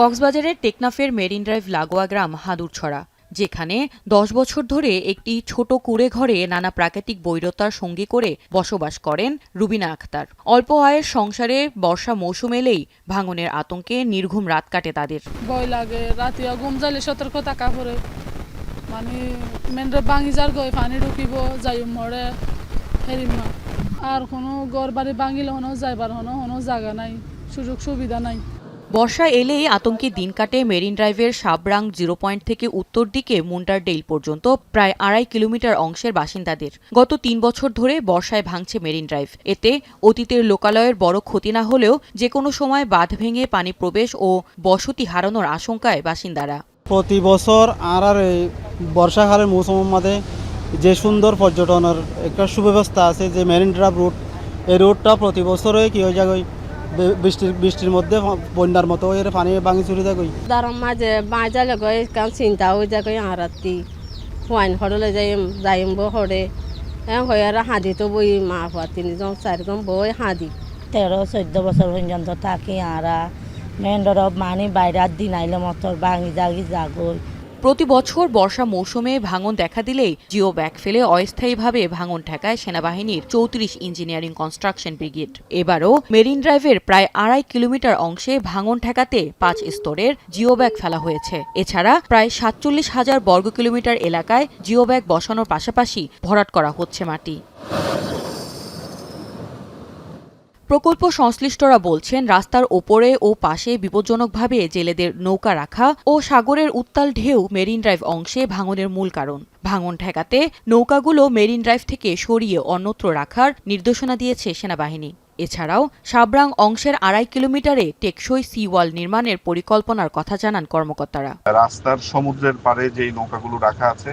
কক্সবাজারের টেকনাফের marine drive লাগোয়া গ্রাম হাদুরছড়া, যেখানে 10 বছর ধরে একটি ছোট কুঁড়ে ঘরে নানা প্রাকৃতিক বৈরতার সঙ্গী করে বসবাস করেন রুবিনা আক্তার। অল্প আয়ের সংসারে বর্ষা মৌসুম এলেই ভাঙনের আতঙ্কে নির্ঘুম রাত কাটে তাদের। ভয় লাগে, রাতিয়া ঘুম যাইলে সতর্ক থাকা পড়ে, মানে মেনরে ভাঙি যার গই পানি ঢুকিব যাই মরে হেরিমা। আর কোনো ঘর বাড়ি ভাঙিলে হনো যাইবার হনো জায়গা নাই, সুযোগ সুবিধা নাই। বর্ষা এলেই আতঙ্কে দিন কাটে মেরিন ড্রাইভের সাবরাং 0 পয়েন্ট থেকে উত্তর দিকে মুন্টারডেইল পর্যন্ত প্রায় 2.5 কিলোমিটার অংশের বাসিন্দাদের। গত 3 বছর ধরে বর্ষায় ভাঙছে মেরিন ড্রাইভ। এতে অতীতের লোকালয়ের বড় ক্ষতি না হলেও যে কোনো সময় বাঁধ ভেঙে পানি প্রবেশ ও বসতি হারানোর আশঙ্কায় বাসিন্দারা। প্রতি বছর আর এই বর্ষাকালের মৌসুমের মধ্যে যে সুন্দর পর্যটনের একটা সুব্যবস্থা আছে, যে মেরিন ড্রাইভ রুট, এই রুটটা প্রতি বছরই কি হয়ে যায়, বৃষ্টির মধ্যে বন্যার মতো এর পানি ভাঙি চুরি যায়। তার মাঝে বাঁচালে গই কারণ চিন্তা হয়ে যায় গই আরাতি হোয়াইন হরলে যাইম হরে হয়ে আর হাঁদি তো বই মা হওয়া 3জন 4জন বই হাঁদি 13-14 বছর পর্যন্ত থাকি আরা মেন ডরব মানি বাইরে দিন আইলে মতর ভাঙি জাগি জাগই। প্রতি বছর বর্ষা মৌসুমে ভাঙন দেখা দিলেই জিও ব্যাগ ফেলে অস্থায়ীভাবে ভাঙন ঠেকায় সেনাবাহিনীর 34 ইঞ্জিনিয়ারিং কনস্ট্রাকশন ব্রিগেড। এবারও মেরিন ড্রাইভের প্রায় 2.5 কিলোমিটার অংশে ভাঙন ঠেকাতে 5 স্তরের জিও ব্যাগ ফেলা হয়েছে। এছাড়া প্রায় 47,000 বর্গ কিলোমিটার এলাকায় জিও ব্যাগ বসানোর পাশাপাশি ভরাট করা হচ্ছে মাটি। প্রকল্প সংশ্লিষ্টরা বলছেন, রাস্তার ওপরে ও পাশে বিপজ্জনকভাবে জেলেদের নৌকা রাখা ও সাগরের উত্তাল ঢেউ মেরিন ড্রাইভ অংশে ভাঙনের মূল কারণ। ভাঙন ঠেকাতে নৌকাগুলো মেরিন ড্রাইভ থেকে সরিয়ে অন্যত্র রাখার নির্দেশনা দিয়েছে সেনাবাহিনী। এছাড়াও সাবরাং অংশের 2.5 কিলোমিটারে টেকসই সি ওয়াল নির্মাণের পরিকল্পনার কথা জানান কর্মকর্তারা। রাস্তার সমুদ্রের পাড়ে যেই নৌকাগুলো রাখা আছে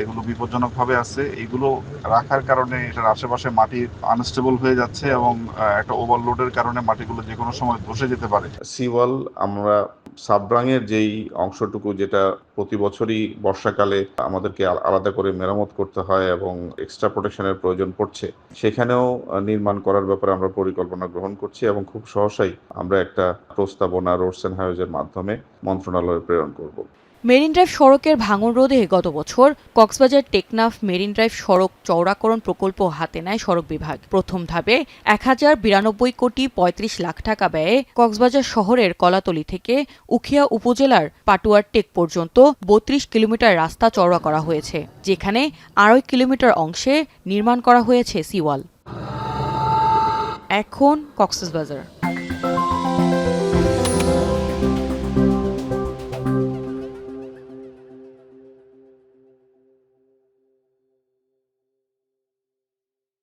এগুলো বিপজ্জনকভাবে আছে। এগুলো রাখার কারণে এটার আশেপাশে মাটি আনস্টেবল হয়ে যাচ্ছে এবং একটা ওভারলোডের কারণে মাটিগুলো যে কোনো সময় ধসে যেতে পারে। সিওয়াল আমরা সাবরাঙের যেই অংশটুকু যেটা প্রতি বছরই বর্ষাকালে আমাদেরকে আলাদা করে মেরামত করতে হয় এবং এক্সট্রা প্রোটেকশনের প্রয়োজন পড়ছে, সেখানেও নির্মাণ করার ব্যাপারে আমরা পরিকল্পনা গ্রহণ করছি এবং খুব সহসাই আমরা একটা প্রস্তাবনা রোডস এন্ড হাইওয়েজের মাধ্যমে মন্ত্রণালয়ে প্রেরণ করব। মেরিন ড্রাইভ সড়কের ভাঙন রোধে গত বছর কক্সবাজার টেকনাফ মেরিন ড্রাইভ সড়ক চওড়াকরণ প্রকল্প হাতে নেয় সড়ক বিভাগ। প্রথম ধাপে 1092 কোটি 35 লাখ টাকা ব্যয়ে কক্সবাজার শহরের কলাতলী থেকে উখিয়া উপজেলার পাটুয়ার টেক পর্যন্ত 32 কিলোমিটার রাস্তা চওড়া করা হয়েছে, যেখানে 2.5 কিলোমিটার অংশে নির্মাণ করা হয়েছে সিওয়াল। এখন কক্সবাজার।